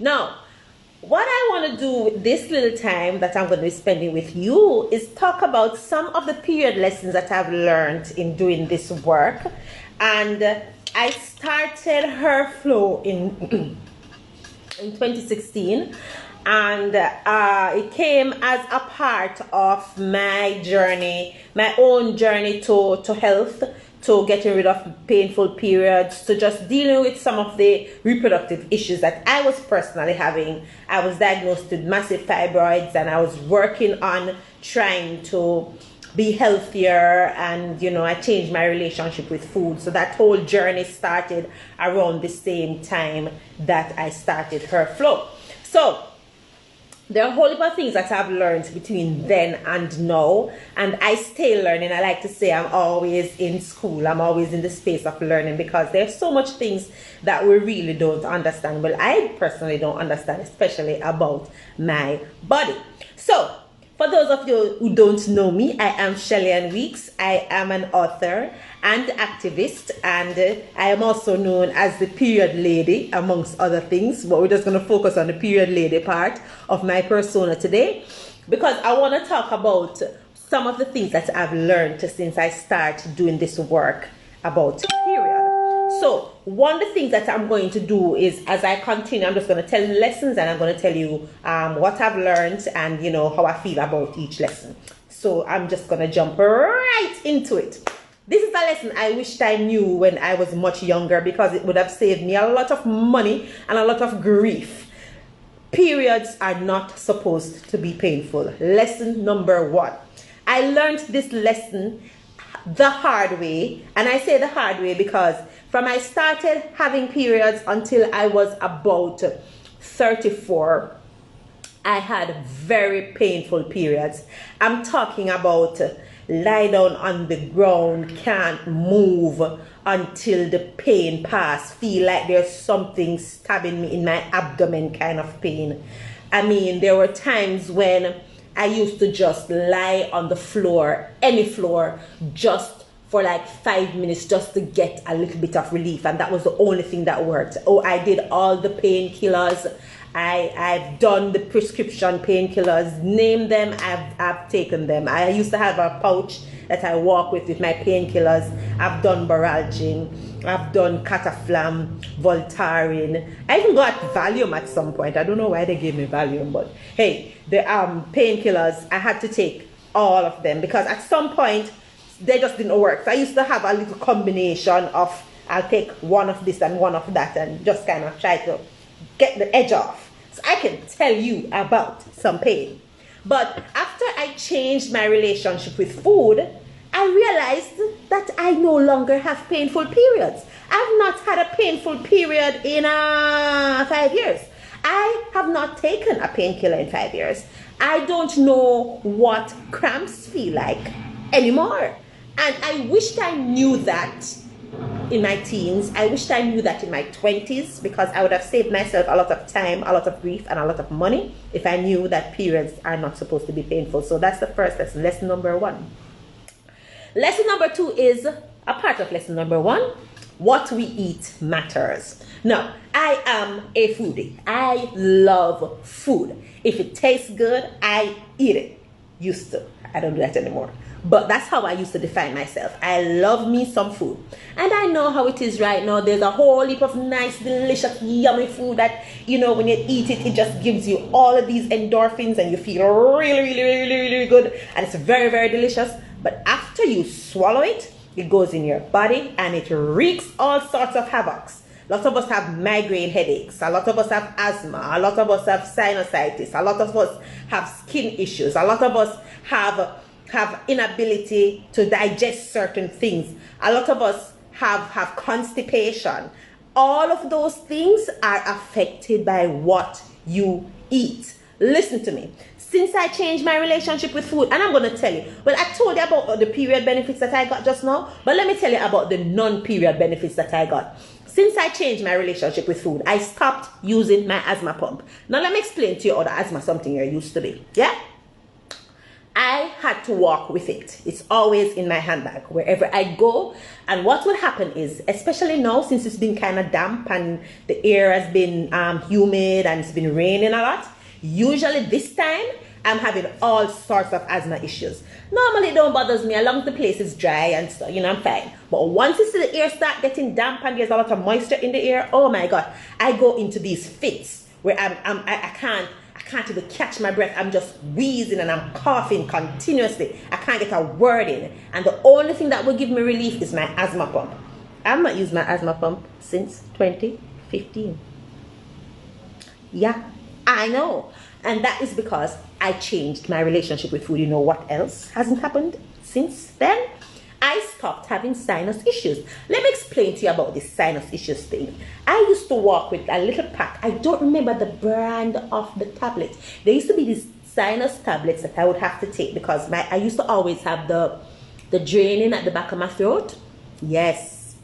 Now, what I want to do with this little time that I'm going to be spending with you is talk about some of the period lessons that I've learned in doing this work. And I started Her Flow in 2016, and it came as a part of my journey, my own journey to health, to getting rid of painful periods, to just dealing with some of the reproductive issues that I was personally having. I was diagnosed with massive fibroids, and I was working on trying to be healthier, and I changed my relationship with food. So that whole journey started around the same time that I started Her Flow. So there are a whole heap of things that I've learned between then and now, and I stay learning. I like to say I'm always in school. I'm always in the space of learning, because there's so much things that we really don't understand. Well, I personally don't understand, especially about my body. So for those of you who don't know me, I am Shelly-Ann Weeks. I am an author and activist, and I am also known as the period lady, amongst other things, but we're just going to focus on the period lady part of my persona today, because I want to talk about some of the things that I've learned since I started doing this work about period. So one of the things that I'm going to do is, as I continue, I'm just going to tell you lessons, and I'm going to tell you what I've learned and how I feel about each lesson. So I'm just going to jump right into it. This is a lesson I wished I knew when I was much younger, because it would have saved me a lot of money and a lot of grief. Periods are not supposed to be painful. Lesson number 1. I learned this lesson the hard way, and I say the hard way because from I started having periods until I was about 34, I had very painful periods. I'm talking about lie down on the ground, can't move until the pain pass, feel like there's something stabbing me in my abdomen kind of pain. I mean, there were times when I used to just lie on the floor, any floor, just for like 5 minutes, just to get a little bit of relief, and that was the only thing that worked. Oh, I did all the painkillers. I've done the prescription painkillers, name them, I've taken them. I used to have a pouch that I walk with my painkillers. I've done Baralgin, I've done Cataflam, Voltaren. I even got Valium at some point. I don't know why they gave me Valium, but hey, the painkillers, I had to take all of them, because at some point they just didn't work. So I used to have a little combination of, I'll take one of this and one of that, and just kind of try to get the edge off. So I can tell you about some pain. But after I changed my relationship with food, I realized that I no longer have painful periods. I've not had a painful period in 5 years. I have not taken a painkiller in 5 years. I don't know what cramps feel like anymore. And I wished I knew that in my teens. I wished I knew that in my 20s, because I would have saved myself a lot of time, a lot of grief, and a lot of money if I knew that periods are not supposed to be painful. So that's the first lesson, lesson number 1. Lesson number 2 is a part of lesson number 1. What we eat matters. Now, I am a foodie. I love food. If it tastes good, I eat it. Used to. I don't do that anymore. But that's how I used to define myself. I love me some food. And I know how it is right now. There's a whole heap of nice, delicious, yummy food that, when you eat it, it just gives you all of these endorphins, and you feel really, really, really, really good. And it's very, very delicious. But after you swallow it, it goes in your body and it wreaks all sorts of havocs. Lots of us have migraine headaches. A lot of us have asthma. A lot of us have sinusitis. A lot of us have skin issues. A lot of us have inability to digest certain things. A lot of us have constipation. All of those things are affected by what you eat. Listen to me. Since I changed my relationship with food, and I'm going to tell you, well, I told you about the period benefits that I got just now, but let me tell you about the non-period benefits that I got. Since I changed my relationship with food, I stopped using my asthma pump. Now let me explain to you how the asthma is something you're used to be. Yeah? I had to walk with it. It's always in my handbag wherever I go. And what will happen is, especially now since it's been kind of damp and the air has been humid and it's been raining a lot, usually this time I'm having all sorts of asthma issues. Normally it don't bother me as long as the place is dry and stuff, you know, I'm fine. But once you see the air start getting damp and there's a lot of moisture in the air, oh my God, I go into these fits where I can't even catch my breath. I'm just wheezing and I'm coughing continuously. I can't get a word in. And the only thing that will give me relief is my asthma pump. I've not used my asthma pump since 2015. Yeah, I know. And that is because I changed my relationship with food. You know what else hasn't happened since then? I stopped having sinus issues. Let me explain to you about this sinus issues thing. I used to walk with a little pack. I don't remember the brand of the tablets. There used to be these sinus tablets that I would have to take because I used to always have the draining at the back of my throat. Yes,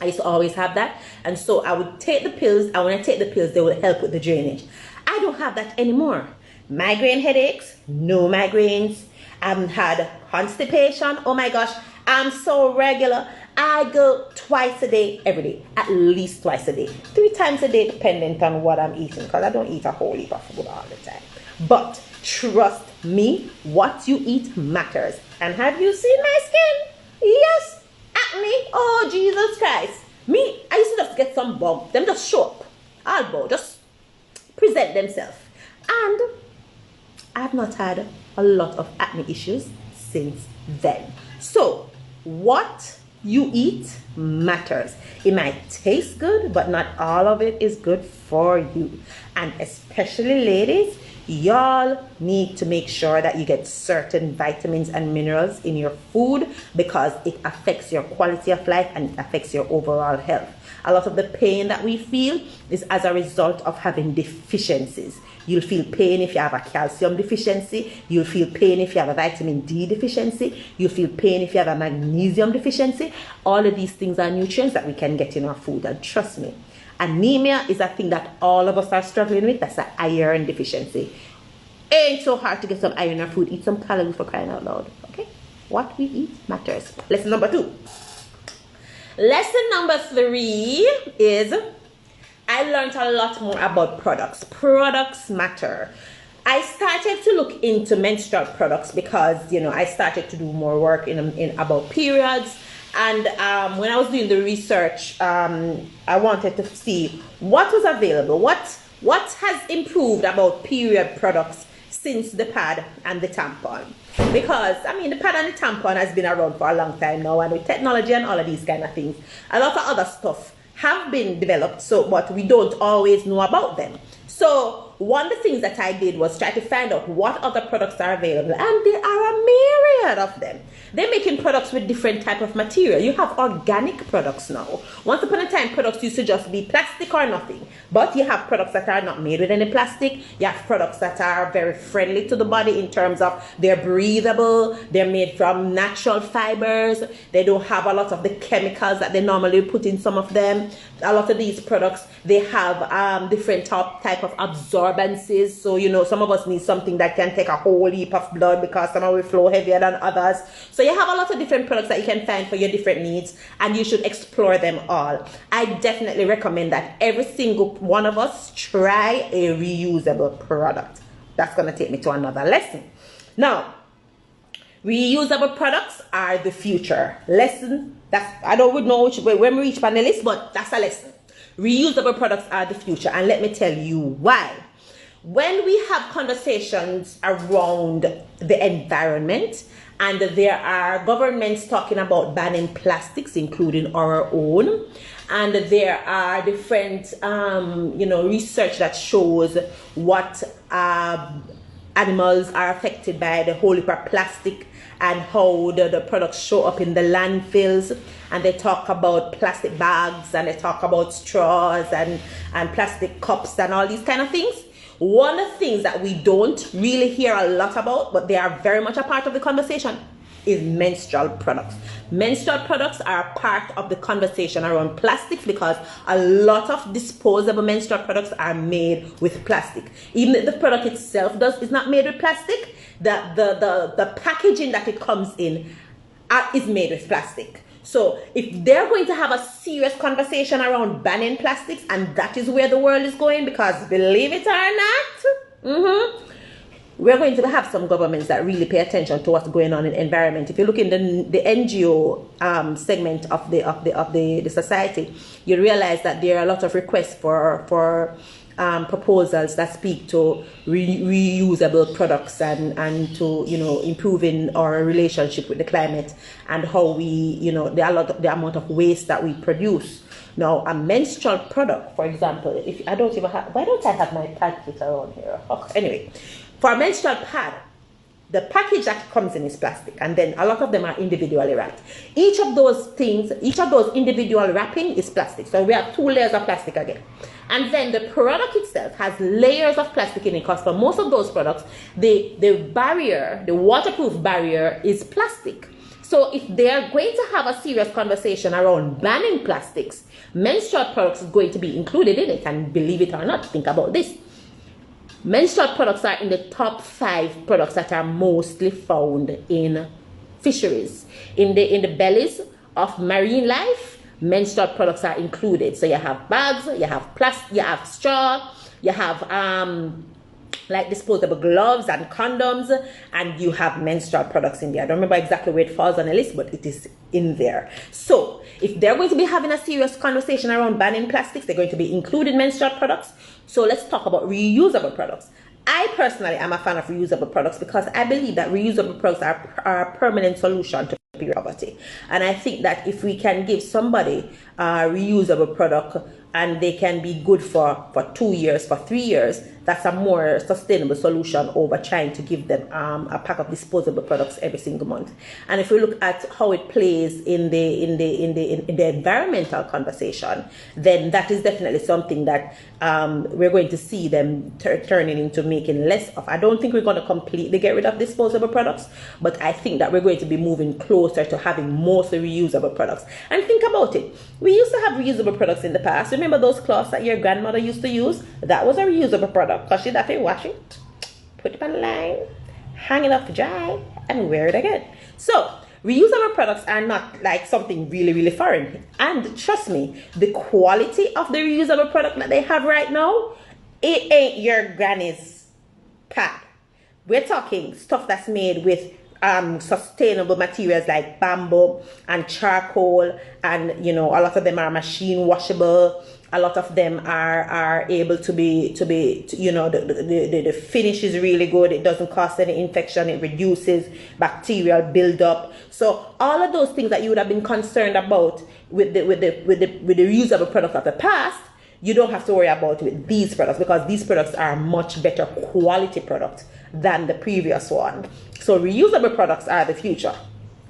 I used to always have that. And so I would take the pills, and when I take the pills, they would help with the drainage. I don't have that anymore. Migraine headaches, no migraines. I haven't had constipation. Oh my gosh, I'm so regular. I go twice a day, every day, at least twice a day, 3 times a day, depending on what I'm eating, because I don't eat a whole heap of food all the time. But trust me, what you eat matters. And have you seen my skin? Yes, acne. Oh Jesus Christ. Me, I used to just get some bump. Them just show up. Elbow, just present themselves. And I've not had a lot of acne issues since then. So what you eat matters. It might taste good, but not all of it is good for you. And especially ladies, y'all need to make sure that you get certain vitamins and minerals in your food because it affects your quality of life and it affects your overall health. A lot of the pain that we feel is as a result of having deficiencies. You'll feel pain if you have a calcium deficiency. You'll feel pain if you have a vitamin D deficiency. You'll feel pain if you have a magnesium deficiency. All of these things are nutrients that we can get in our food. And trust me, anemia is a thing that all of us are struggling with. That's an iron deficiency. Ain't so hard to get some iron in our food. Eat some calories for crying out loud. Okay? What we eat matters. Lesson number 2. Lesson number 3 is I learned a lot more about products. Products matter. I started to look into menstrual products because, you know, I started to do more work in about periods. And when I was doing the research, I wanted to see what was available, what has improved about period products since the pad and the tampon. Because, I mean, the pad and the tampon has been around for a long time now, and with technology and all of these kind of things, a lot of other stuff have been developed, but we don't always know about them. So one of the things that I did was try to find out what other products are available, and there are a myriad of them. They're making products with different type of material. You have organic products now. Once upon a time, products used to just be plastic or nothing. But you have products that are not made with any plastic. You have products that are very friendly to the body in terms of they're breathable. They're made from natural fibers. They don't have a lot of the chemicals that they normally put in some of them. A lot of these products, they have different type of absorbencies. So, you know, some of us need something that can take a whole heap of blood because some of it flow heavier than others. So you have a lot of different products that you can find for your different needs, and you should explore them all. I definitely recommend that every single one of us try a reusable product. That's going to take me to another lesson. Now, reusable products are the future. Lesson, I don't know which way when we reach on the list, but that's a lesson. Reusable products are the future, and let me tell you why. When we have conversations around the environment, and there are governments talking about banning plastics, including our own, and there are different, research that shows what animals are affected by the whole heap of plastic and how the products show up in the landfills. And they talk about plastic bags, and they talk about straws and plastic cups and all these kind of things. One of the things that we don't really hear a lot about, but they are very much a part of the conversation, is menstrual products. Menstrual products are part of the conversation around plastics because a lot of disposable menstrual products are made with plastic. Even if the product itself is not made with plastic, the packaging that it comes in is made with plastic. So if they're going to have a serious conversation around banning plastics, and that is where the world is going, because believe it or not, we're going to have some governments that really pay attention to what's going on in the environment. If you look in the NGO segment of the society, you realize that there are a lot of requests for proposals that speak to reusable products and to, you know, improving our relationship with the climate and how we, you know, the amount of waste that we produce. Now, a menstrual product, for example, if I don't even have, why don't I have my pad kit around here? Okay, anyway, for a menstrual pad, the package that comes in is plastic, and then a lot of them are individually wrapped. Each of those things, each of those individual wrapping is plastic. So we have 2 layers of plastic again. And then the product itself has layers of plastic in it, because for most of those products, the barrier, the waterproof barrier is plastic. So if they are going to have a serious conversation around banning plastics, menstrual products is going to be included in it. And believe it or not, think about this. Menstrual products are in the top 5 products that are mostly found in fisheries. In the bellies of marine life, menstrual products are included. So you have bags, you have plastic, you have straw, you have like disposable gloves and condoms, and you have menstrual products in there. I don't remember exactly where it falls on the list, but it is in there. So if they're going to be having a serious conversation around banning plastics, they're going to be including menstrual products. So let's talk about reusable products. I personally am a fan of reusable products because I believe that reusable products are a permanent solution to period poverty. And I think that if we can give somebody a reusable product and they can be good for 2 years, for 3 years, that's a more sustainable solution over trying to give them a pack of disposable products every single month. And if we look at how it plays in the environmental conversation, then that is definitely something that we're going to see them turning into making less of. I don't think we're going to completely get rid of disposable products, but I think that we're going to be moving closer to having mostly reusable products. And think about it. We used to have reusable products in the past. Remember those cloths that your grandmother used to use? That was a reusable product because she'd have to wash it, put it on the line, hang it up to dry, and wear it again. So reusable products are not like something really, really foreign. And trust me, the quality of the reusable product that they have right now, it ain't your granny's pad. We're talking stuff that's made with sustainable materials like bamboo and charcoal, and you know, a lot of them are machine washable. A lot of them are able to be you know, the finish is really good. It doesn't cause any infection. It reduces bacterial buildup. So all of those things that you would have been concerned about with the reusable products of the past, you don't have to worry about with these products, because these products are much better quality products than the previous one. So reusable products are the future.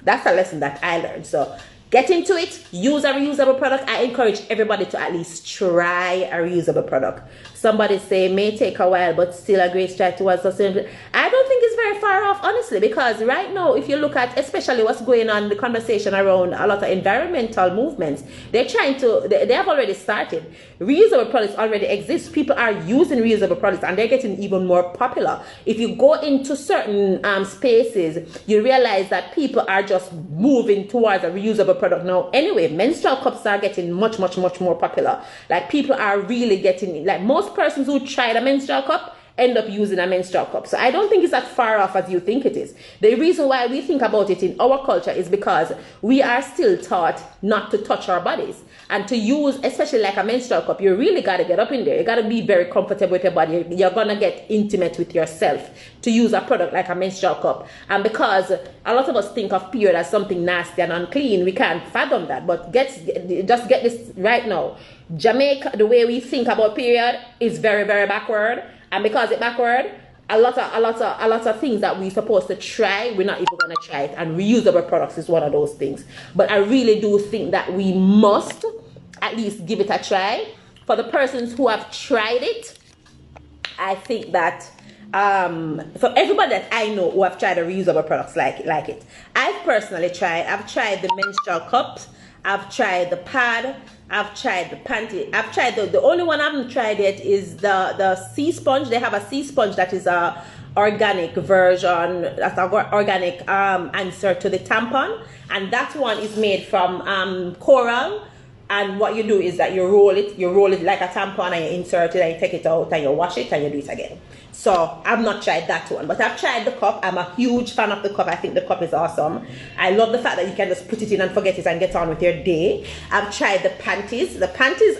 That's a lesson that I learned. So get into it, use a reusable product. I encourage everybody to at least try a reusable product. Somebody say may take a while, but still a great stride towards sustainability. I don't think it's very far off, honestly, because right now, if you look at especially what's going on, the conversation around a lot of environmental movements, they have already started. Reusable products already exist. People are using reusable products and they're getting even more popular. If you go into certain spaces, you realize that people are just moving towards a reusable product now. Anyway, menstrual cups are getting much more popular. Like people are really getting, like most persons who tried a menstrual cup end up using a menstrual cup. So I don't think it's as far off as you think it is. The reason why we think about it in our culture is because we are still taught not to touch our bodies. And to use, especially like a menstrual cup, you really got to get up in there. You got to be very comfortable with your body. You're going to get intimate with yourself to use a product like a menstrual cup. And because a lot of us think of period as something nasty and unclean, we can't fathom that. But just get this right now. Jamaica, the way we think about period is very backward. And because it's backward, a lot of things that we're supposed to try, we're not even going to try it. And reusable products is one of those things. But I really do think that we must at least give it a try. For the persons who have tried it, I think that for everybody that I know who have tried the reusable products like it. I've tried the menstrual cups, I've tried the pad, I've tried the panty, I've tried the only one I haven't tried yet is the sea sponge. They have a sea sponge that is a organic version, that's an organic answer to the tampon, and that one is made from coral. And what you do is that you roll it like a tampon, and you insert it and you take it out and you wash it and you do it again. So I've not tried that one, but I've tried the cup. I'm a huge fan of the cup. I think the cup is awesome. I love the fact that you can just put it in and forget it and get on with your day. I've tried the panties. The panties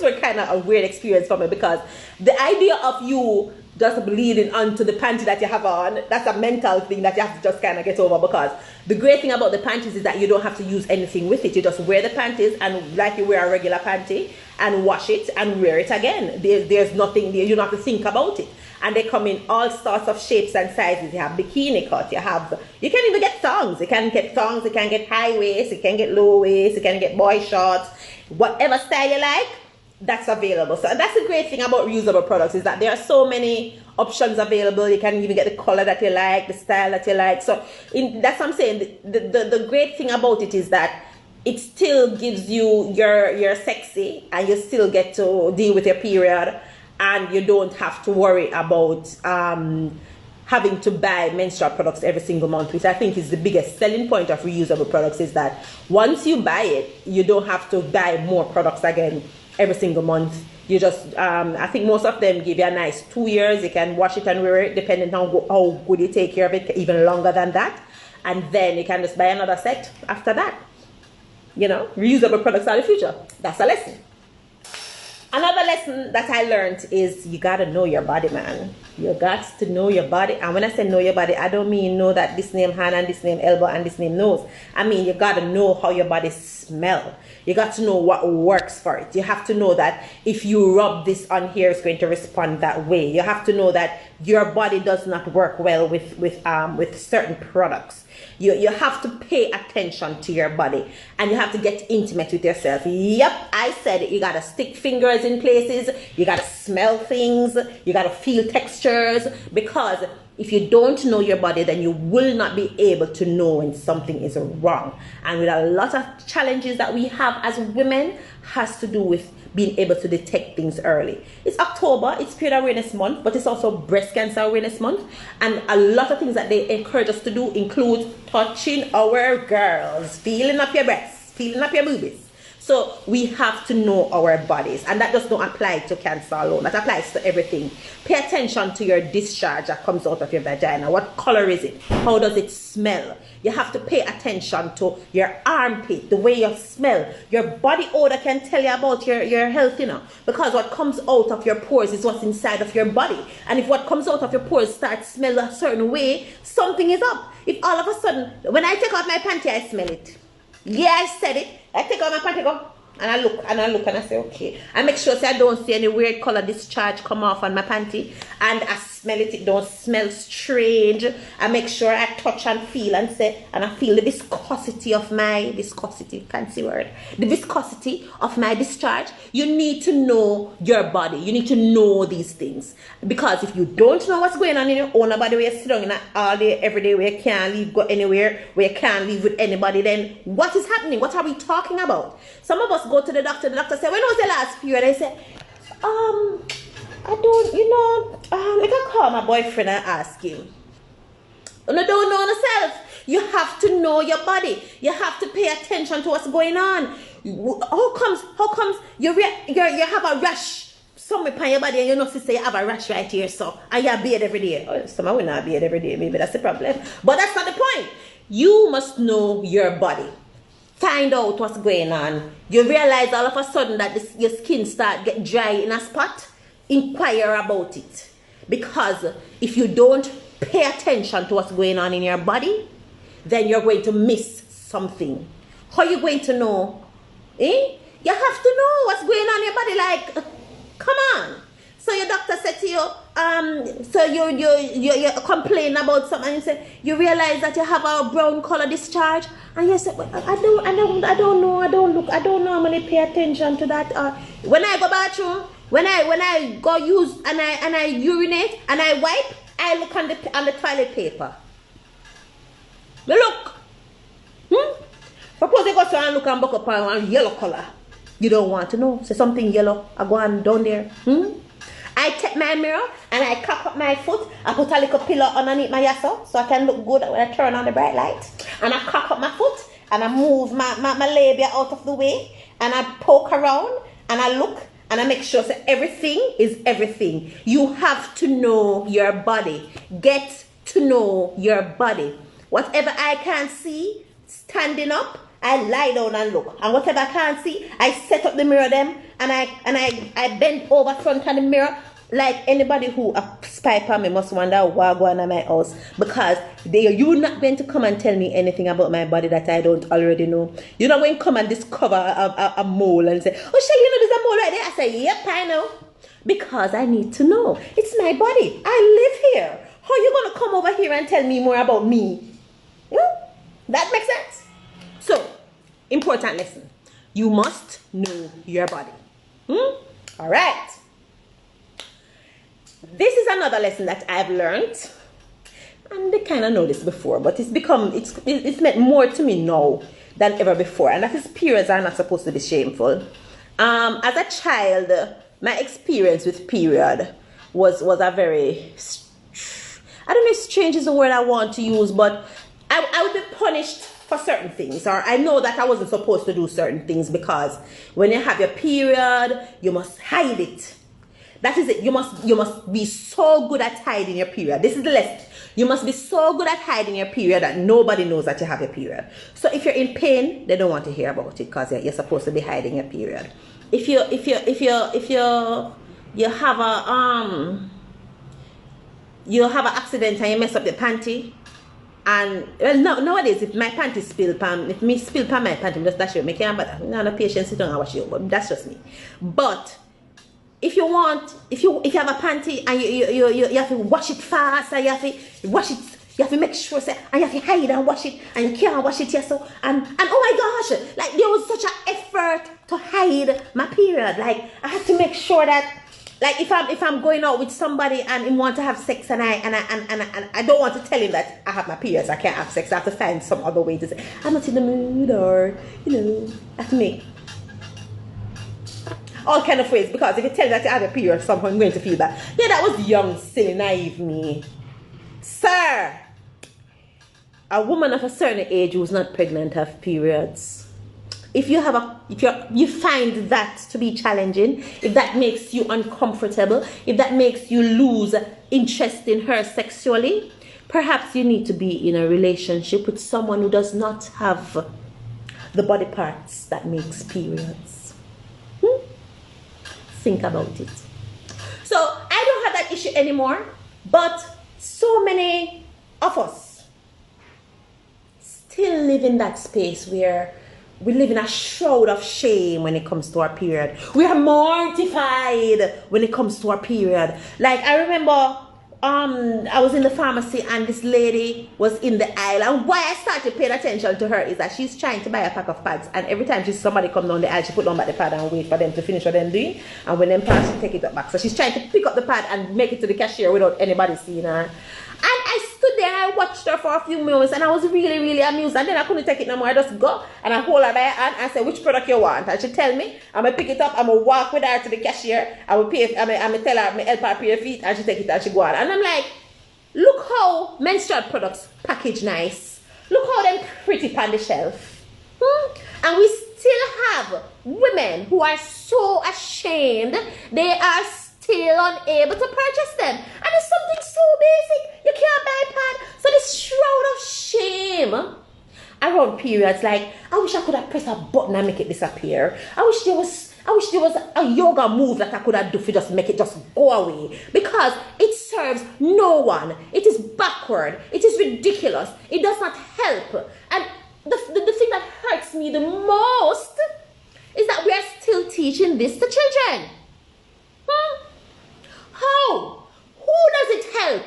were kind of a weird experience for me, because the idea of you just bleeding onto the panty that you have on, that's a mental thing that you have to just kind of get over, because the great thing about the panties is that you don't have to use anything with it. You just wear the panties and like you wear a regular panty and wash it and wear it again. There's nothing there. You don't have to think about it. And they come in all sorts of shapes and sizes. You have bikini cut, you can even get thongs. You can get thongs, you can get high waist, you can get low waist, you can get boy shorts, whatever style you like, that's available. So that's the great thing about reusable products, is that there are so many options available. You can even get the color that you like, the style that you like. So that's what I'm saying. The great thing about it is that it still gives you your sexy, and you still get to deal with your period, and you don't have to worry about having to buy menstrual products every single month, which I think is the biggest selling point of reusable products, is that once you buy it, you don't have to buy more products again every single month. You just I think most of them give you a nice 2 years. You can wash it and wear it depending on how good you take care of it, even longer than that, and then you can just buy another set after that. You know, reusable products are the future. That's a lesson. Another lesson that I learned is you gotta know your body, man. You got to know your body. And when I say know your body, I don't mean know that this name hand and this name elbow and this name nose. I mean you gotta know how your body smells. You got to know what works for it. You have to know that if you rub this on here, it's going to respond that way. You have to know that your body does not work well with certain products. You have to pay attention to your body, and you have to get intimate with yourself. Yep, I said it. You gotta stick fingers in places. You gotta smell things. You gotta feel textures, because if you don't know your body, then you will not be able to know when something is wrong. And with a lot of challenges that we have as women, has to do with being able to detect things early. It's October, it's Period Awareness Month, but it's also Breast Cancer Awareness Month. And a lot of things that they encourage us to do include touching our girls, feeling up your breasts, feeling up your boobies. So we have to know our bodies, and that does not apply to cancer alone. That applies to everything. Pay attention to your discharge that comes out of your vagina. What color is it? How does it smell? You have to pay attention to your armpit, the way you smell. Your body odor can tell you about your health, you know, because what comes out of your pores is what's inside of your body. And if what comes out of your pores starts smell a certain way, something is up. If all of a sudden, when I take off my panty, I smell it. Yeah, I said it. I take out my panty, go, and I look and I say, okay. I make sure I don't see any weird color discharge come off on my panty, and I smell it. It don't smell strange. I make sure I touch and feel and say, and I feel the viscosity of my fancy word. The viscosity of my discharge. You need to know your body. You need to know these things, because if you don't know what's going on in your own body, where you sit down in all day, every day, where you can't leave, go anywhere, where you can't live with anybody, then what is happening? What are we talking about? Some of us go to the doctor say, when was the last period? I say, I don't, I can call my boyfriend and ask him. You don't know yourself. You have to know your body. You have to pay attention to what's going on. How comes you have a rash somewhere upon your body, and you know to say you have a rash right here, so, and you bathe every day. Oh, some will not bathe every day, maybe that's the problem. But that's not the point. You must know your body. Find out what's going on. You realize all of a sudden that your skin start get dry in a spot. Inquire about it, because if you don't pay attention to what's going on in your body, then you're going to miss something. How are you going to know? You have to know what's going on in your body. Like, come on. So your doctor said to you, so you complain about something, and you say, you realize that you have a brown color discharge, and you say, well, I don't know, I don't know, I'm gonna pay attention to that. When I go bathroom, When I go use and I urinate and I wipe, I look on the toilet paper. Me look. Suppose they go so and look and buck up on yellow color. You don't want to know. Say something yellow. I go on down there. I take my mirror and I cock up my foot. I put a little pillow underneath my yasso so I can look good when I turn on the bright light. And I cock up my foot and I move my labia out of the way and I poke around and I look and I make sure that everything is everything. You have to know your body. Get to know your body. Whatever I can't see, standing up, I lie down and look. And whatever I can't see, I set up the mirror them and I bend over front of the mirror. Like anybody who a spy on me must wonder why go on in my house, because you're not going to come and tell me anything about my body that I don't already know. You're not going to come and discover a mole and say, oh Shelly, you know there's a mole right there. I say, yep, I know, because I need to know. It's my body. I live here. How are you going to come over here and tell me more about me? That makes sense. So, important lesson. You must know your body. All right. This is another lesson that I've learned, and they kind of know this before, but it's meant more to me now than ever before, and that is periods are not supposed to be shameful. As a child, my experience with period was a very, I don't know if strange is the word I want to use, but I would be punished for certain things, or I know that I wasn't supposed to do certain things, because when you have your period, you must hide it. That is it. You must be so good at hiding your period. This is the lesson. You must be so good at hiding your period that nobody knows that you have a period. So if you're in pain, they don't want to hear about it, because you're supposed to be hiding your period. If you have an accident and you mess up your panty, and well, nowadays if my panty spill pan, if me spill pan my panty, just dash it, make it better. No patient sit down and wash it, but that's just me. But if you have a panty and you have to wash it fast, and you have to wash it, you have to make sure, say, and you have to hide and wash it, and you can't wash it yet. So and oh my gosh, like there was such an effort to hide my period. Like I had to make sure that, like if I'm going out with somebody and he want to have sex and I don't want to tell him that I have my periods, I can't have sex. I have to find some other way to say I'm not in the mood, or I have to make all kind of ways, because if you tell me that you have a period, somehow I'm going to feel bad. Yeah, that was young, silly, naive me. Sir, a woman of a certain age who's not pregnant have periods. If you find that to be challenging, if that makes you uncomfortable, if that makes you lose interest in her sexually, perhaps you need to be in a relationship with someone who does not have the body parts that makes periods. Think about it. So I don't have that issue anymore, but so many of us still live in that space where we live in a shroud of shame when it comes to our period. We are mortified when it comes to our period. Like I remember I was in the pharmacy and this lady was in the aisle, and why I started paying attention to her is that she's trying to buy a pack of pads, and every time somebody comes down the aisle, she put down back the pad and wait for them to finish what they're doing, and when them pass, she take it up back. So she's trying to pick up the pad and make it to the cashier without anybody seeing her. And I stood there and I watched her for a few moments, and I was really, really amused. And then I couldn't take it no more. I just go and I hold her by her hand and I say, which product you want? And she tell me, I'm going to pick it up, I'm going to walk with her to the cashier, I will pay, I'm going to tell her, I'm going to help her pay her feet, and she take it and she go on. And I'm like, look how menstrual products package nice. Look how them pretty on the shelf. And we still have women who are so ashamed, they are still unable to purchase them. And it's something so basic. You can't buy a pad. So this shroud of shame around periods, like, I wish I could have pressed a button and make it disappear. I wish there was a yoga move that I could have do for just make it just go away. Because it serves no one. It is backward. It is ridiculous. It does not help. And the thing that hurts me the most is that we are still teaching this to children. How? Who does it help?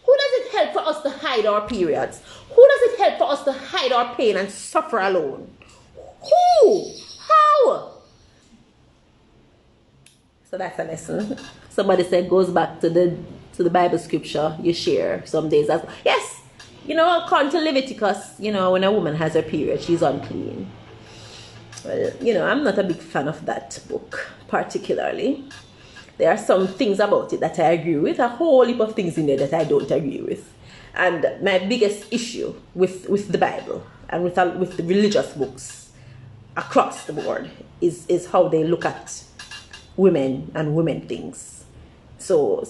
Who does it help for us to hide our periods? Who does it help for us to hide our pain and suffer alone? Who? How? So that's a lesson. Somebody said goes back to the Bible scripture you share some days. Yes, according to Leviticus, when a woman has her period, she's unclean. Well, I'm not a big fan of that book particularly. There are some things about it that I agree with, a whole heap of things in there that I don't agree with. And my biggest issue with the Bible and with the religious books across the board is how they look at women and women things. So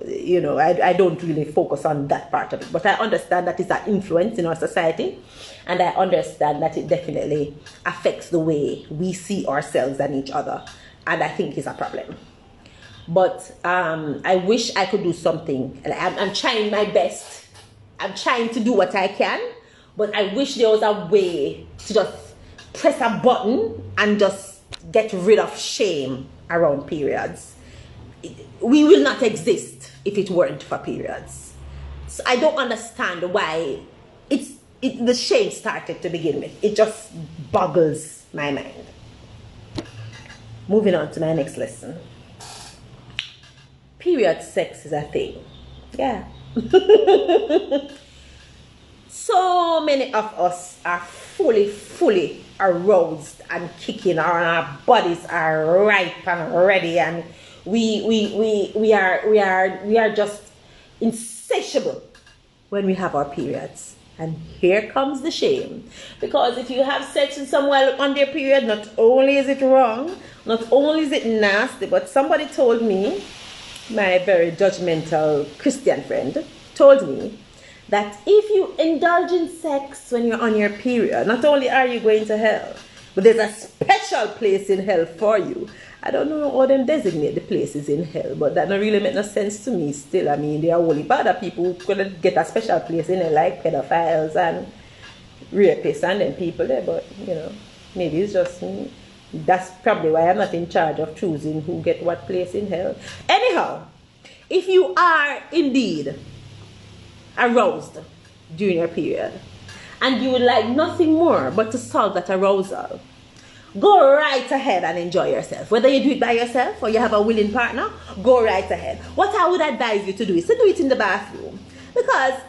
I don't really focus on that part of it, but I understand that it's an influence in our society, and I understand that it definitely affects the way we see ourselves and each other, and I think it's a problem. But I wish I could do something, and I'm trying my best. I'm trying to do what I can, but I wish there was a way to just press a button and just get rid of shame around periods. We will not exist if it weren't for periods. So I don't understand why the shame started to begin with. It just boggles my mind. Moving on to my next lesson. Period sex is a thing. Yeah. So many of us are fully aroused and kicking, our bodies are ripe and ready, and we are just insatiable when we have our periods. And here comes the shame, because if you have sex with someone on their period, not only is it wrong, not only is it nasty, but somebody told me, my very judgmental Christian friend told me, that if you indulge in sex when you're on your period, not only are you going to hell, but there's a special place in hell for you. I don't know how them designate the places in hell, but that don't really make no sense to me still. I mean, there are only bad people who could get a special place in hell, like pedophiles and rapists and them people there, but maybe it's just me. That's probably why I'm not in charge of choosing who get what place in hell. Anyhow, if you are indeed aroused during your period and you would like nothing more but to solve that arousal, go right ahead and enjoy yourself. Whether you do it by yourself or you have a willing partner, go right ahead. What I would advise you to do is to do it in the bathroom, because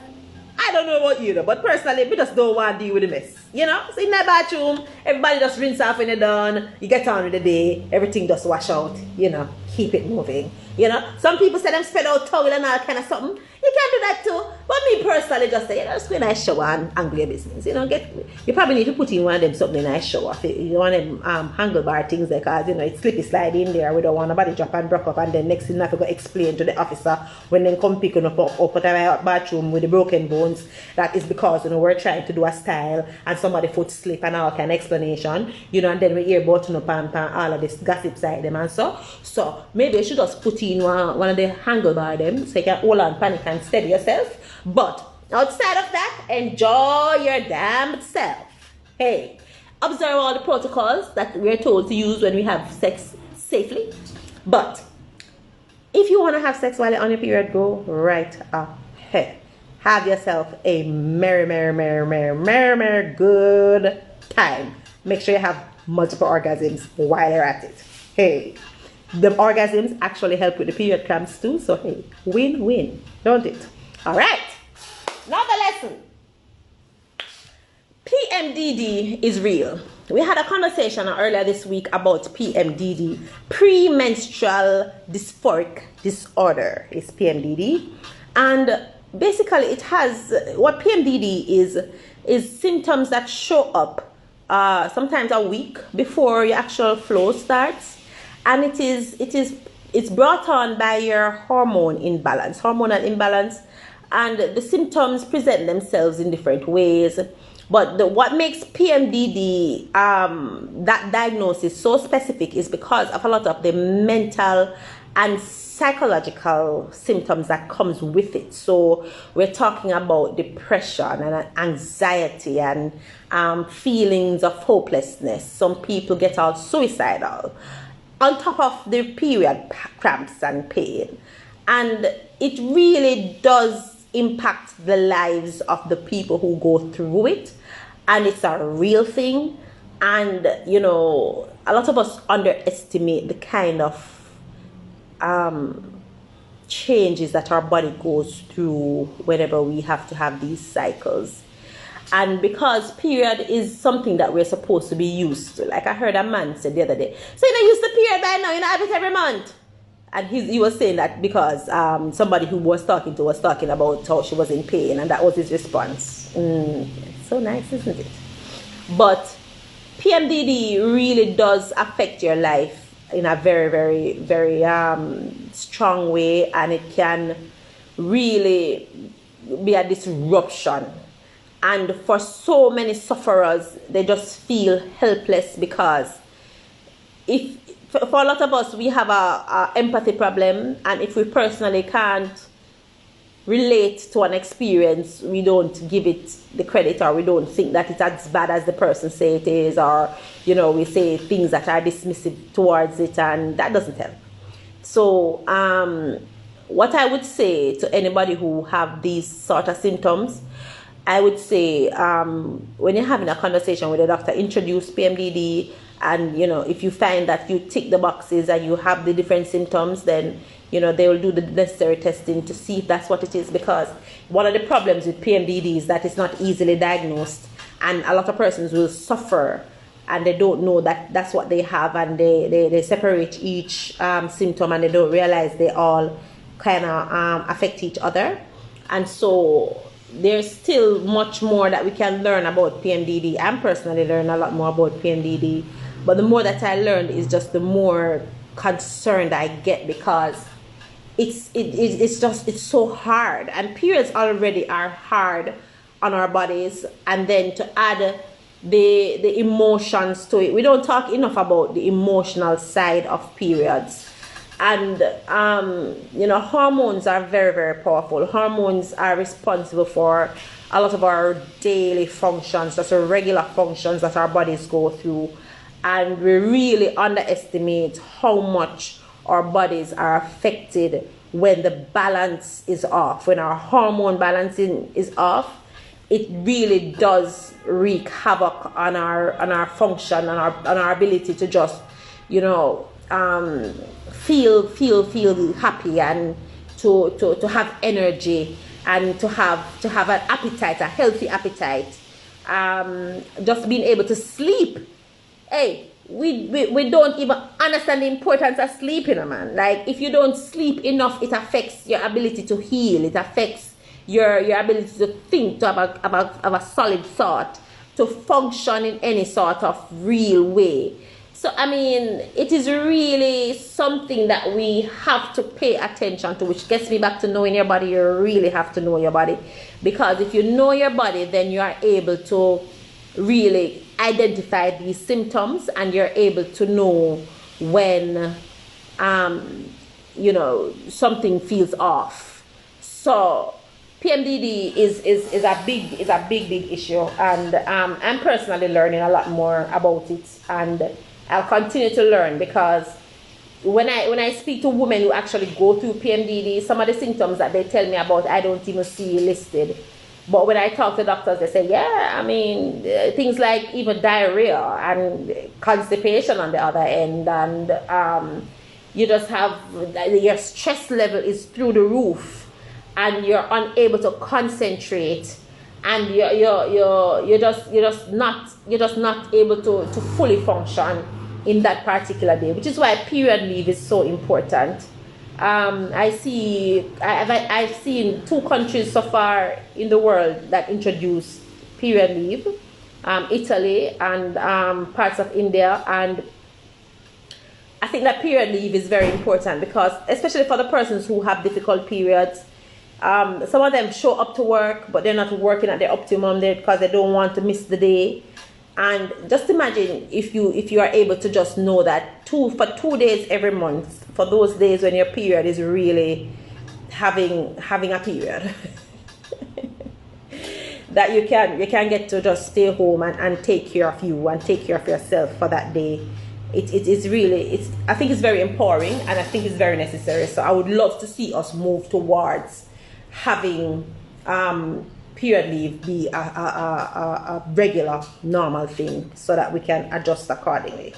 I don't know about you, but personally, we just don't want to deal with the mess. So in the bathroom, everybody just rinse off when you're done. You get on with the day, everything just wash out. Keep it moving. Some people say them spread out towel and all kind of something. You can do that too. But me personally just say, just go in a shower and angle your business. You probably need to put in one of them something in a shower. You want them handlebar things there, because it's slippy slide in there. We don't want nobody drop and drop up, and then next thing I have to go explain to the officer when they come picking up at my bathroom with the broken bones that is because we're trying to do a style and somebody foot slip and all kind of explanation. And then we hear button up and all of this gossip side them and so maybe you should just put in one of the handlebar them so you can hold on panic and steady yourself. But outside of that, enjoy your damn self. Hey, observe all the protocols that we're told to use when we have sex safely. But if you want to have sex while you're on your period, go right ahead. Have yourself a merry good time. Make sure you have multiple orgasms while you're at it. Hey, the orgasms actually help with the period cramps too. So hey, win-win, don't it? All right, another lesson. PMDD is real. We had a conversation earlier this week about PMDD, premenstrual dysphoric disorder is PMDD, and basically it has, what PMDD is symptoms that show up sometimes a week before your actual flow starts, and it's brought on by your hormonal imbalance, and the symptoms present themselves in different ways. But what makes PMDD, that diagnosis so specific, is because of a lot of the mental and psychological symptoms that comes with it. So we're talking about depression and anxiety and feelings of hopelessness. Some people get all suicidal on top of the period cramps and pain. And it really does impact the lives of the people who go through it, and it's a real thing. And a lot of us underestimate the kind of changes that our body goes through whenever we have to have these cycles. And because period is something that we're supposed to be used to, like I heard a man say the other day, so you're not used to period by now, you know, have it every month. And he was saying that because somebody who was talking to was talking about how she was in pain, and that was his response. So nice, isn't it? But PMDD really does affect your life in a very, very, very strong way, and it can really be a disruption. And for so many sufferers, they just feel helpless because for a lot of us, we have a empathy problem, and if we personally can't relate to an experience, we don't give it the credit, or we don't think that it's as bad as the person say it is, or you know, we say things that are dismissive towards it, and that doesn't help. So what I would say to anybody who have these sort of symptoms, I would say when you're having a conversation with a doctor, introduce PMDD, and you know, if you find that you tick the boxes and you have the different symptoms, then you know, they will do the necessary testing to see if that's what it is, because one of the problems with PMDD is that it's not easily diagnosed, and a lot of persons will suffer and they don't know that that's what they have, and they separate each symptom, and they don't realize they all kind of affect each other. And so there's still much more that we can learn about PMDD. I'm personally learning a lot more about PMDD, but the more that I learned is just the more concerned I get, because it's so hard, and periods already are hard on our bodies, and then to add the emotions to it. We don't talk enough about the emotional side of periods. And you know, hormones are very, very powerful. Hormones are responsible for a lot of our daily functions, that's our regular functions that our bodies go through, and we really underestimate how much our bodies are affected when the balance is off. When our hormone balancing is off, it really does wreak havoc on our function, on our ability to just, you know, feel happy, and to have energy, and to have an appetite, a healthy appetite, just being able to sleep. Hey, we don't even understand the importance of sleeping, man. Like, if you don't sleep enough, it affects your ability to heal. It affects your ability to think, to have a solid thought, to function in any sort of real way. So, I mean, it is really something that we have to pay attention to, which gets me back to knowing your body. You really have to know your body, because if you know your body, then you are able to really identify these symptoms, and you're able to know when, you know, something feels off. So PMDD is a big issue, and I'm personally learning a lot more about it, and I'll continue to learn, because when I speak to women who actually go through PMDD, some of the symptoms that they tell me about, I don't even see listed. But when I talk to doctors, they say, yeah, I mean, things like even diarrhea and constipation on the other end, and you just have, your stress level is through the roof, and you're unable to concentrate, and you're just not able to fully function in that particular day, which is why period leave is so important. I've seen 2 countries so far in the world that introduce period leave, Italy and parts of India, and I think that period leave is very important, because especially for the persons who have difficult periods, some of them show up to work, but they're not working at their optimum there because they don't want to miss the day. And just imagine if you are able to just know that for 2 days every month, for those days when your period is really having a period, that you can get to just stay home and take care of you and take care of yourself for that day. It's really, I think it's very empowering, and I think it's very necessary. So I would love to see us move towards having period leave be a regular, normal thing, so that we can adjust accordingly.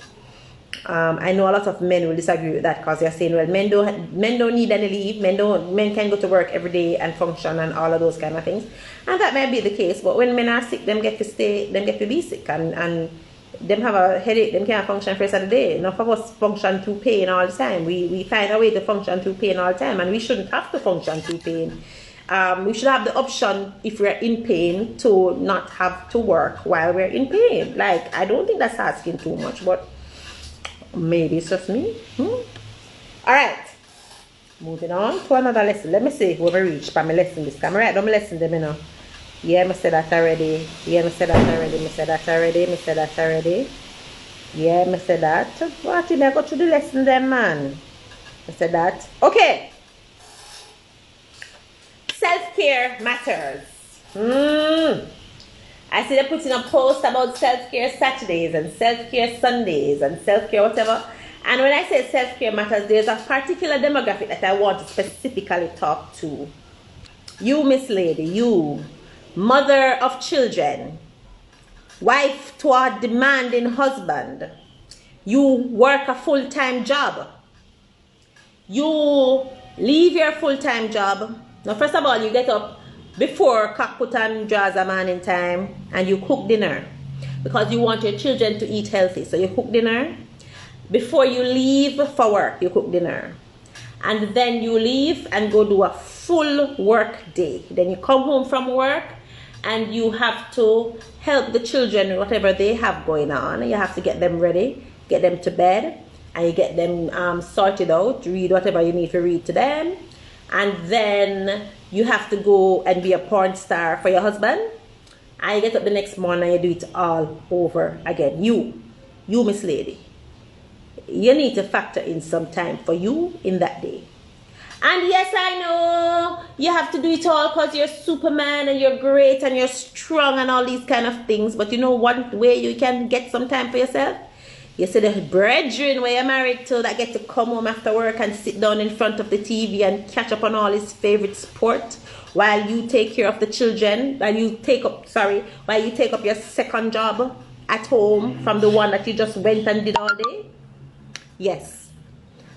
I know a lot of men will disagree with that because they're saying, well, men don't need any leave. Men can go to work every day and function and all of those kind of things. And that may be the case, but when men are sick, them get to be sick and them have a headache, them can't function for the rest of the day. Enough of us function through pain all the time. We find a way to function through pain all the time, and we shouldn't have to function through pain. We should have the option, if we're in pain, to not have to work while we're in pain. Like, I don't think that's asking too much, but maybe it's just me. Alright, moving on to another lesson. Let me see where we reach by my lesson this time. Alright, don't my lesson them, you know. Yeah, I said that already. Yeah, I said that already. I said that already. I said that already. Yeah, I said that. What did I go through the lesson then, man? I said that. Okay. Self-care matters. I see they putting a post about self-care Saturdays and self-care Sundays and self-care whatever. And when I say self-care matters, there's a particular demographic that I want to specifically talk to. You, Miss Lady, you, mother of children, wife to a demanding husband, you work a full-time job, you leave your full-time job. Now, first of all, you get up before cock put on draws a man in time and you cook dinner because you want your children to eat healthy. So you cook dinner. Before you leave for work, you cook dinner. And then you leave and go do a full work day. Then you come home from work and you have to help the children, whatever they have going on. You have to get them ready, get them to bed, and you get them sorted out, read whatever you need to read to them. And then you have to go and be a porn star for your husband. And you get up the next morning and you do it all over again. You, Miss Lady, you need to factor in some time for you in that day. And yes, I know you have to do it all because you're Superman and you're great and you're strong and all these kind of things. But you know one way you can get some time for yourself? You see the brethren where you're married to that get to come home after work and sit down in front of the TV and catch up on all his favorite sport while you take care of the children, while you take up your second job at home from the one that you just went and did all day. Yes,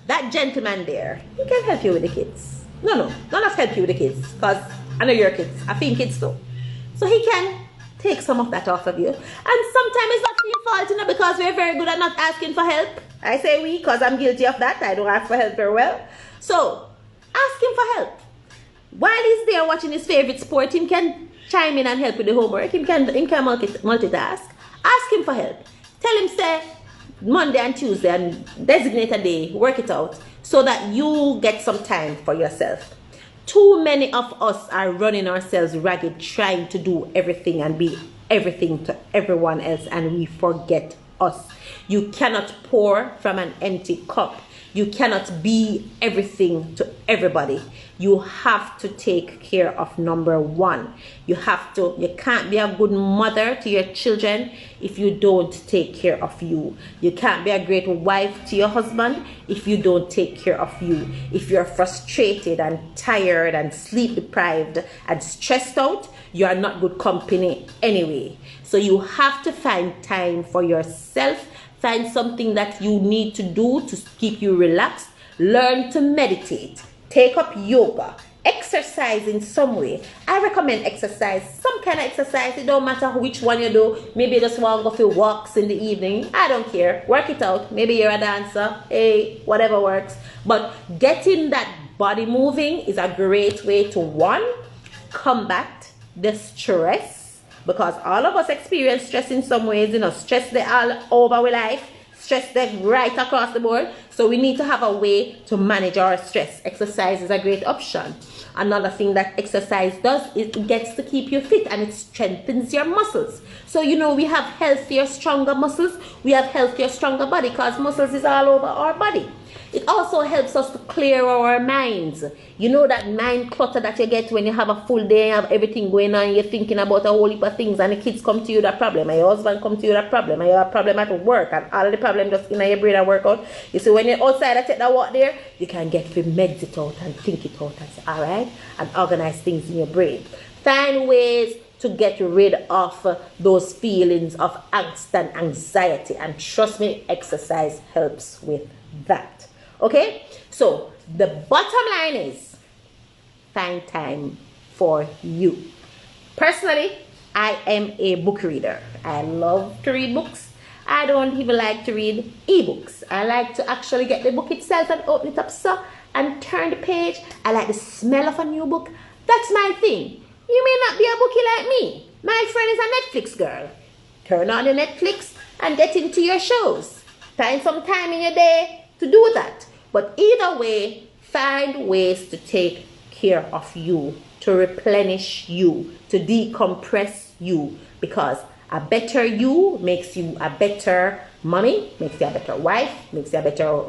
that gentleman there, he can help you with the kids. No, not help you with the kids because I know your kids. I think kids too. So he can take some of that off of you. And sometimes it's not your fault, you know, because we're very good at not asking for help. I say we because I'm guilty of that. I don't ask for help very well. So ask him for help. While he's there watching his favorite sport, he can chime in and help with the homework. He can multitask. Ask him for help. Tell him, say, Monday and Tuesday and designate a day, work it out so that you get some time for yourself. Too many of us are running ourselves ragged trying to do everything and be everything to everyone else, and we forget us. You cannot pour from an empty cup. You cannot be everything to everybody. You have to take care of number one. You can't be a good mother to your children if you don't take care of you. You can't be a great wife to your husband if you don't take care of you. If you're frustrated and tired and sleep deprived and stressed out, you are not good company anyway. So you have to find time for yourself. Find something that you need to do to keep you relaxed. Learn to meditate. Take up yoga. Exercise in some way. I recommend exercise. Some kind of exercise. It don't matter which one you do. Maybe you just want to go for walks in the evening. I don't care. Work it out. Maybe you're a dancer. Hey, whatever works. But getting that body moving is a great way to, one, combat the stress. Because all of us experience stress in some ways, you know, stress they all over our life, stress they right across the board. So we need to have a way to manage our stress. Exercise is a great option. Another thing that exercise does is it gets to keep you fit and it strengthens your muscles. So, you know, we have healthier, stronger muscles. We have healthier, stronger body because muscles is all over our body. It also helps us to clear our minds. You know that mind clutter that you get when you have a full day, you have everything going on, you're thinking about a whole heap of things, and the kids come to you with a problem, and your husband come to you with a problem, and you have a problem at work, and all of the problem just in your brain and work out. You see, when you're outside and take that walk there, you can get to meditate out and think it out and say, all right, and organize things in your brain. Find ways to get rid of those feelings of angst and anxiety. And trust me, exercise helps with that. Okay? So the bottom line is find time for you. Personally, I am a book reader. I love to read books. I don't even like to read ebooks. I like to actually get the book itself and open it up so and turn the page. I like the smell of a new book. That's my thing. You may not be a bookie like me. My friend is a Netflix girl. Turn on the Netflix and get into your shows. Find some time in your day to do that. But either way, find ways to take care of you, to replenish you, to decompress you, because a better you makes you a better mommy, makes you a better wife, makes you a better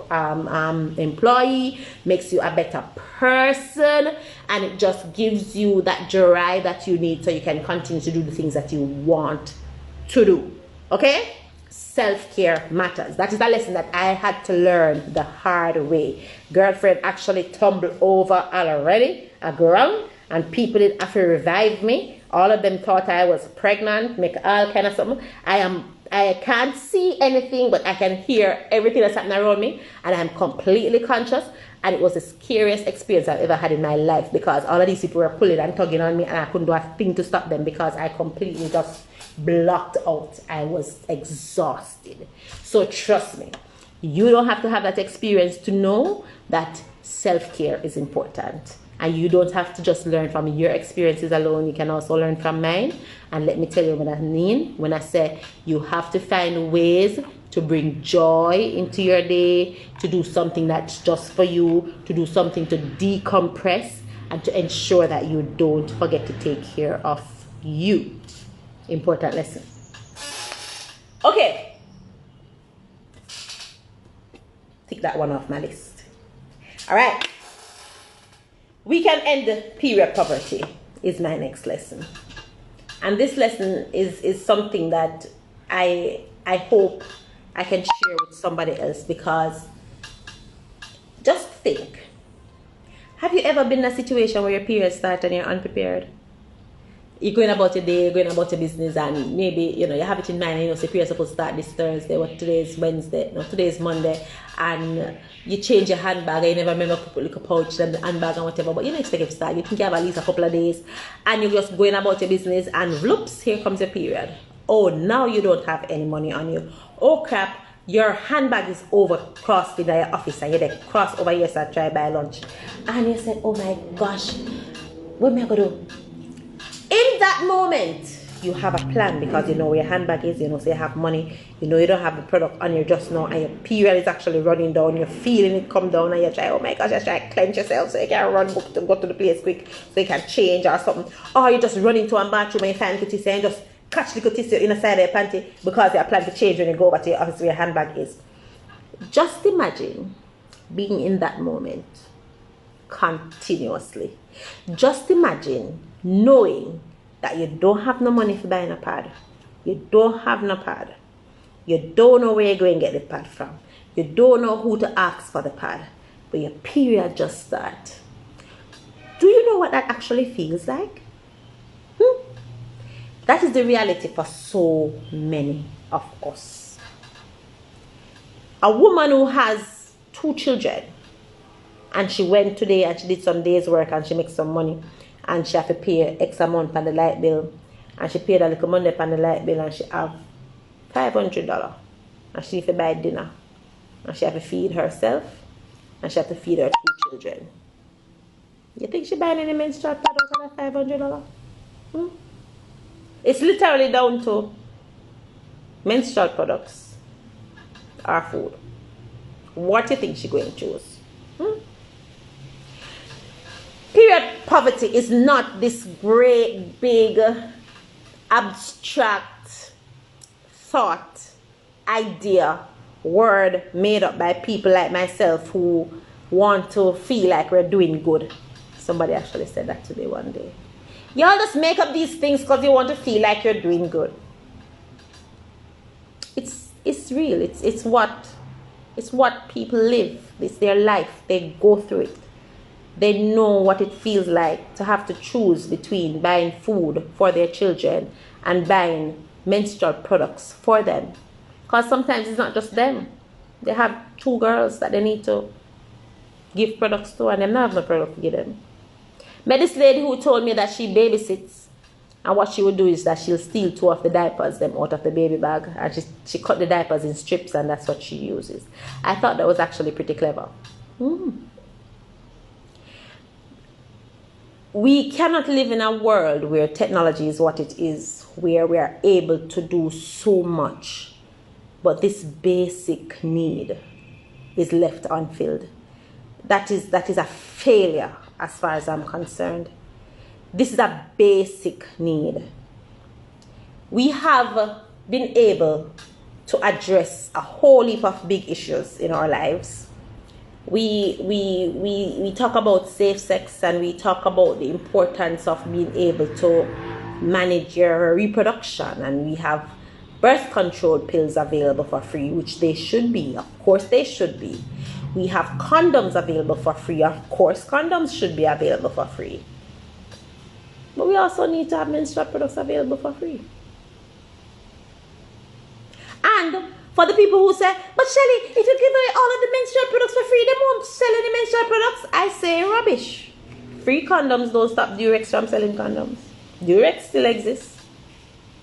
employee, makes you a better person, and it just gives you that drive that you need so you can continue to do the things that you want to do. Okay? Self-care matters. That is a lesson that I had to learn the hard way. Girlfriend actually tumbled over already aground, and people did have to revive me. All of them thought I was pregnant, make all kind of something. I can't see anything, but I can hear everything that's happening around me, and I'm completely conscious. And it was the scariest experience I've ever had in my life, because all of these people were pulling and tugging on me, and I couldn't do a thing to stop them because I completely just blocked out. I was exhausted. So trust me, you don't have to have that experience to know that self-care is important. And you don't have to just learn from your experiences alone. You can also learn from mine. And let me tell you what I mean when I say you have to find ways to bring joy into your day, to do something that's just for you, to do something to decompress, and to ensure that you don't forget to take care of you. Important lesson. Okay. Take that one off my list. All right. We can end period poverty is my next lesson. And this lesson is something that I hope I can share with somebody else, because just think, have you ever been in a situation where your period starts and you're unprepared? You're going about your day, going about your business, and maybe, you have it in mind, and say period supposed to start this Thursday, what today is Wednesday, no, today is Monday, and you change your handbag, and you never remember to put like a pouch and the handbag and whatever, but you don't expect it to start. You think you have at least a couple of days, and you're just going about your business, and whoops, here comes your period. Oh, now you don't have any money on you. Oh crap, your handbag is crossed in your office, and you're cross over here, so try buy lunch, and you said, oh my gosh, what am I gonna do? In that moment, you have a plan, because you know where your handbag is, so you have money, you don't have the product on you just now, and your period is actually running down, you're feeling it come down, and you try, oh my gosh, you try to clench yourself so you can run to go to the place quick, so you can change or something. Or you just run into a bathroom and you find tissue and just catch the tissue inside your panty, because you plan to change when you go over to your office where your handbag is. Just imagine being in that moment continuously. Just imagine knowing that you don't have no money for buying a pad. You don't have no pad. You don't know where you're going to get the pad from. You don't know who to ask for the pad. But your period just starts. Do you know what that actually feels like? That is the reality for so many of us. A woman who has 2 children, and she went today and she did some days work and she makes some money, and she have to pay X amount on the light bill, and she paid a little money on the light bill, and she have $500, and she have to buy dinner, and she have to feed herself, and she have to feed her 2 children. You think she buying any menstrual products on that $500? It's literally down to menstrual products or food. What do you think she's going to choose? Period poverty is not this great, big, abstract thought, idea, word made up by people like myself who want to feel like we're doing good. Somebody actually said that to me one day. Y'all just make up these things because you want to feel like you're doing good. It's real. It's what people live. It's their life. They go through it. They know what it feels like to have to choose between buying food for their children and buying menstrual products for them. Because sometimes it's not just them. They have 2 girls that they need to give products to, and they don't have no product to give them. Met this lady who told me that she babysits, and what she would do is that she'll steal 2 of the diapers them out of the baby bag, and she cut the diapers in strips, and that's what she uses. I thought that was actually pretty clever. We cannot live in a world where technology is what it is, where we are able to do so much, but this basic need is left unfilled. That is a failure as far as I'm concerned. This is a basic need. We have been able to address a whole heap of big issues in our lives. We talk about safe sex, and we talk about the importance of being able to manage your reproduction, and we have birth control pills available for free, which they should be. Of course they should be. We have condoms available for free. Of course condoms should be available for free. But we also need to have menstrual products available for free. And for the people who say, but Shelly, if you give away all of the menstrual products for free, they won't sell any menstrual products. I say rubbish. Free condoms don't stop Durex from selling condoms. Durex still exists,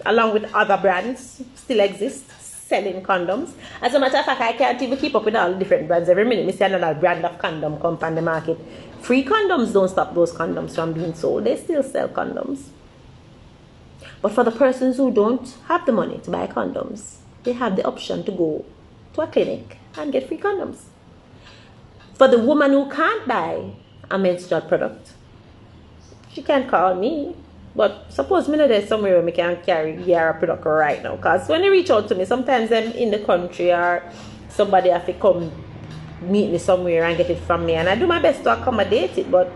along with other brands still exist selling condoms. As a matter of fact, I can't even keep up with all the different brands. Every minute, I see another brand of condom come on the market. Free condoms don't stop those condoms from being sold. They still sell condoms. But for the persons who don't have the money to buy condoms, they have the option to go to a clinic and get free condoms. For the woman who can't buy a menstrual product, she can call me. But suppose me know there's somewhere where I can carry a product right now. Because when they reach out to me, sometimes I'm in the country or somebody have to come meet me somewhere and get it from me. And I do my best to accommodate it. But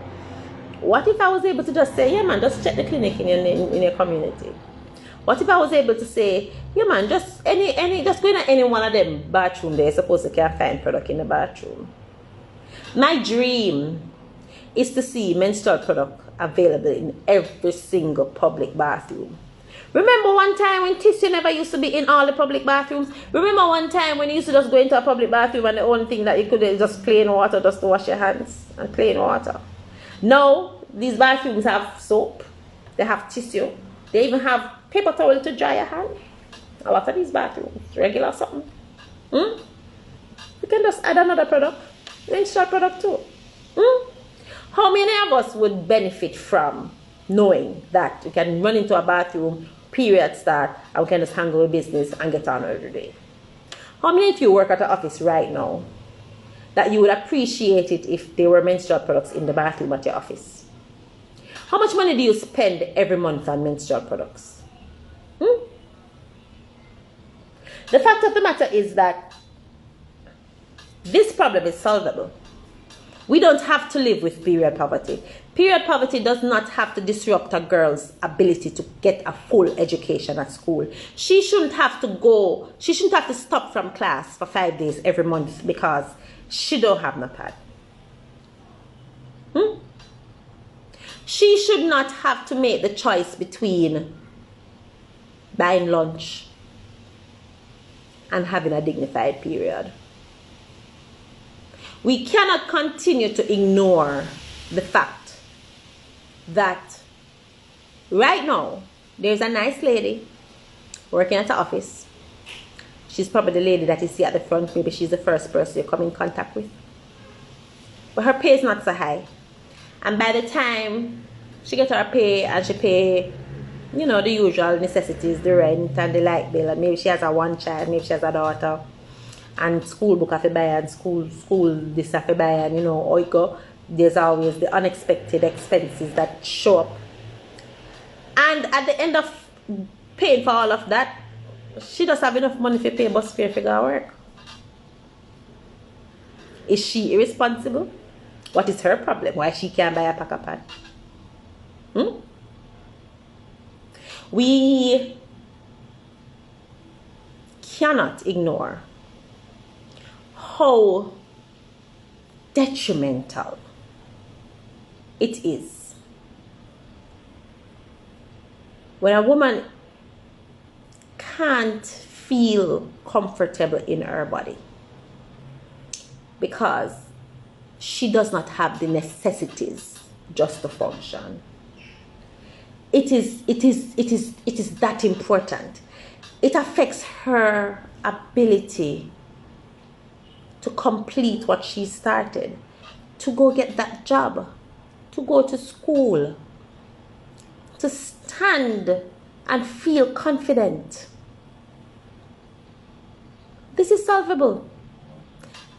what if I was able to just say, yeah man, just check the clinic in your community? What if I was able to say, yeah man, just go in any one of them bathroom there, suppose you can find product in the bathroom. My dream is to see menstrual product available in every single public bathroom. Remember one time when tissue never used to be in all the public bathrooms? Remember one time when you used to just go into a public bathroom and the only thing that you could do is just plain water just to wash your hands and plain water? Now, these bathrooms have soap, they have tissue, they even have paper towel to dry your hand. A lot of these bathrooms, regular something. You can just add another product, menstrual product too. How many of us would benefit from knowing that we can run into a bathroom, period start, and we can just handle the business and get on every day? How many of you work at an office right now that you would appreciate it if there were menstrual products in the bathroom at your office? How much money do you spend every month on menstrual products? The fact of the matter is that this problem is solvable. We don't have to live with period poverty. Period poverty does not have to disrupt a girl's ability to get a full education at school. She shouldn't have to stop from class for 5 days every month because she don't have no pad. She should not have to make the choice between buying lunch and having a dignified period. We cannot continue to ignore the fact that right now there's a nice lady working at the office. She's probably the lady that you see at the front. Maybe she's the first person you come in contact with. But her pay is not so high. And by the time she gets her pay and she pay, you know, the usual necessities, the rent and the light bill, and maybe she has a one child, maybe she has a daughter, and school book have to buy, and school this have to buy, and you know, or you go, there's always the unexpected expenses that show up. And at the end of paying for all of that, she doesn't have enough money to pay bus fare to go to work. Is she irresponsible? What is her problem? Why she can't buy a pack of pad? We cannot ignore how detrimental It is. When a woman can't feel comfortable in her body because she does not have the necessities just to function, it is that important. It affects her ability to complete what she started, to go get that job, to go to school, to stand and feel confident. This is solvable.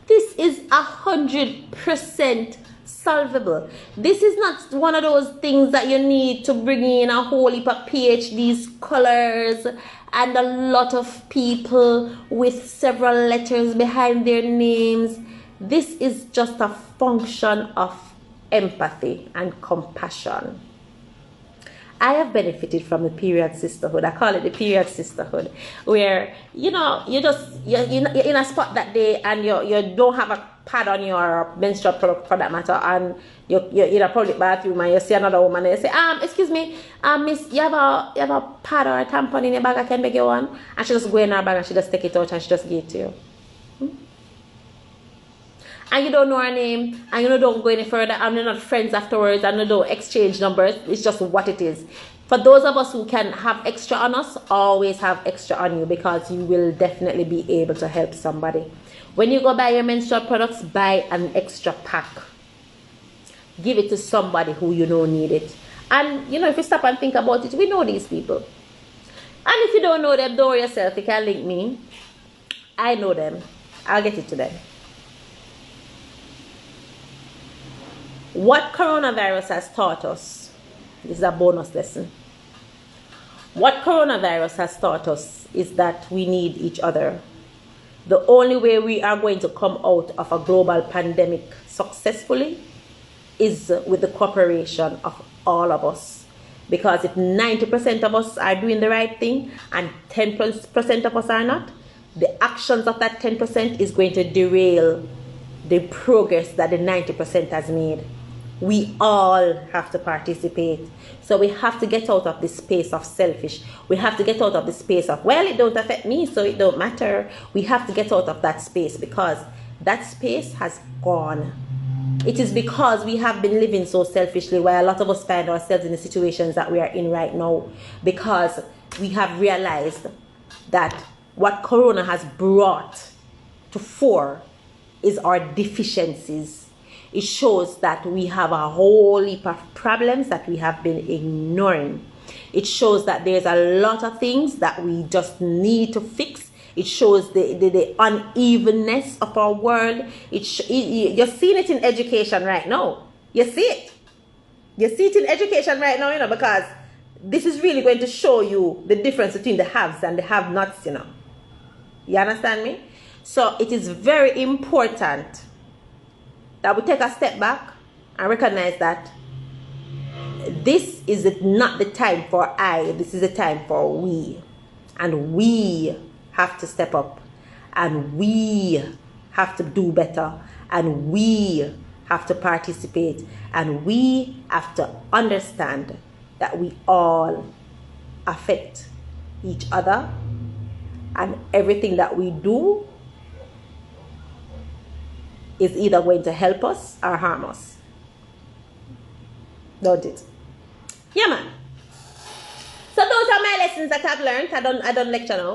This is 100% solvable. This is not one of those things that you need to bring in a whole heap of PhD scholars and a lot of people with several letters behind their names. This is just a function of empathy and compassion. I have benefited from the period sisterhood. I call it the period sisterhood, where you're in a spot that day and you don't have a pad on your menstrual product for that matter, and you're in a public bathroom and you see another woman and you say, excuse me, miss, you have a pad or a tampon in your bag, I can beg you one? And she just go in her bag and she just take it out and she just give it to you. And you don't know her name, and you don't go any further, and you're not friends afterwards, and you don't exchange numbers. It's just what it is. For those of us who can have extra on us, always have extra on you, because you will definitely be able to help somebody. When you go buy your menstrual products, buy an extra pack. Give it to somebody who you know need it. And if you stop and think about it, we know these people. And if you don't know them, don't worry yourself. You can link me. I know them. I'll get it to them. What coronavirus has taught us, this is a bonus lesson. What coronavirus has taught us is that we need each other. The only way we are going to come out of a global pandemic successfully is with the cooperation of all of us. Because if 90% of us are doing the right thing and 10% of us are not, the actions of that 10% is going to derail the progress that the 90% has made. We all have to participate. So we have to get out of this space of selfish. We have to get out of the space of, well, it don't affect me, so it don't matter. We have to get out of that space, because that space has gone. It is because we have been living so selfishly, where a lot of us find ourselves in the situations that we are in right now, because we have realized that what Corona has brought to fore is our deficiencies. It shows that we have a whole heap of problems that we have been ignoring. It shows that there's a lot of things that we just need to fix. It shows the unevenness of our world. You're seeing it in education right now. You see it. You see it in education right now, because this is really going to show you the difference between the haves and the have-nots, You understand me? So it is very important that we take a step back and recognize that this is not the time for I, this is the time for we. And we have to step up, and we have to do better, and we have to participate, and we have to understand that we all affect each other, and everything that we do is either going to help us or harm us. Don't it? Yeah, man. So those are my lessons that I've learned. I don't lecture now.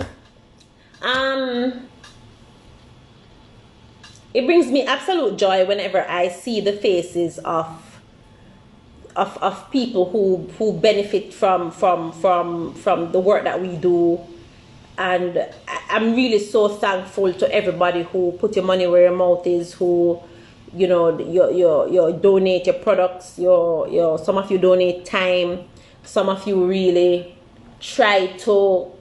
It brings me absolute joy whenever I see the faces of people who benefit from the work that we do. And I'm really so thankful to everybody who put your money where your mouth is, who, you donate your products, some of you donate time, some of you really try to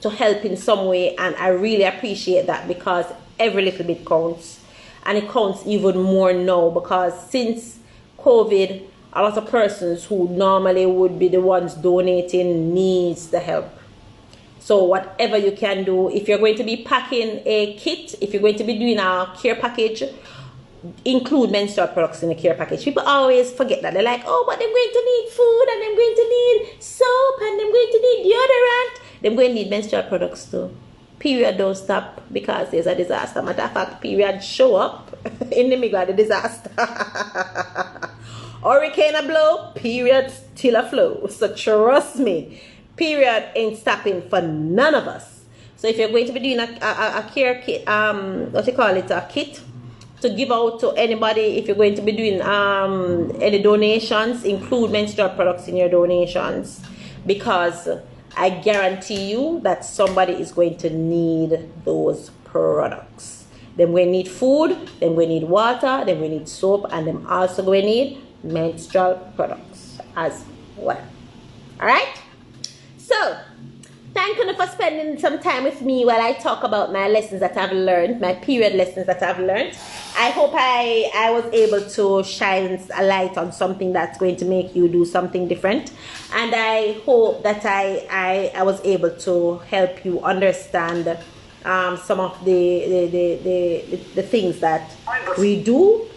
help in some way, and I really appreciate that, because every little bit counts, and it counts even more now, because since COVID, a lot of persons who normally would be the ones donating needs the help. So whatever you can do, if you're going to be packing a kit, if you're going to be doing a care package, include menstrual products in the care package. People always forget that. They're like, oh, but they're going to need food, and they're going to need soap, and they're going to need deodorant. They're going to need menstrual products too. Period don't stop because there's a disaster. Matter of fact, period show up in the middle of the disaster. Hurricane a blow, period still a flow. So trust me, period ain't stopping for none of us. So if you're going to be doing a care kit, what you call it, a kit to give out to anybody, if you're going to be doing any donations, include menstrual products in your donations, because I guarantee you that somebody is going to need those products. Then we need food, then we need water, then we need soap, and then also we need menstrual products as well. All right? So, thank you for spending some time with me while I talk about my lessons that I've learned, my period lessons that I've learned. I hope I was able to shine a light on something that's going to make you do something different. And I hope that I was able to help you understand some of the things that we do.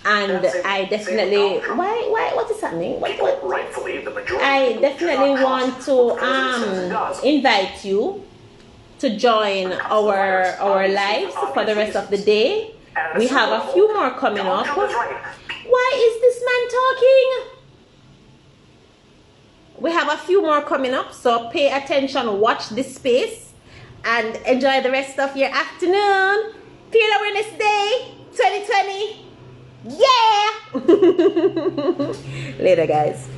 And I definitely, what is happening? I definitely want to invite you to join our lives for the rest of the day. We have a few more coming up. Why is this man talking? We have a few more coming up, so pay attention, watch this space, and enjoy the rest of your afternoon. Period Awareness Day 2020. Yeah! Later, guys.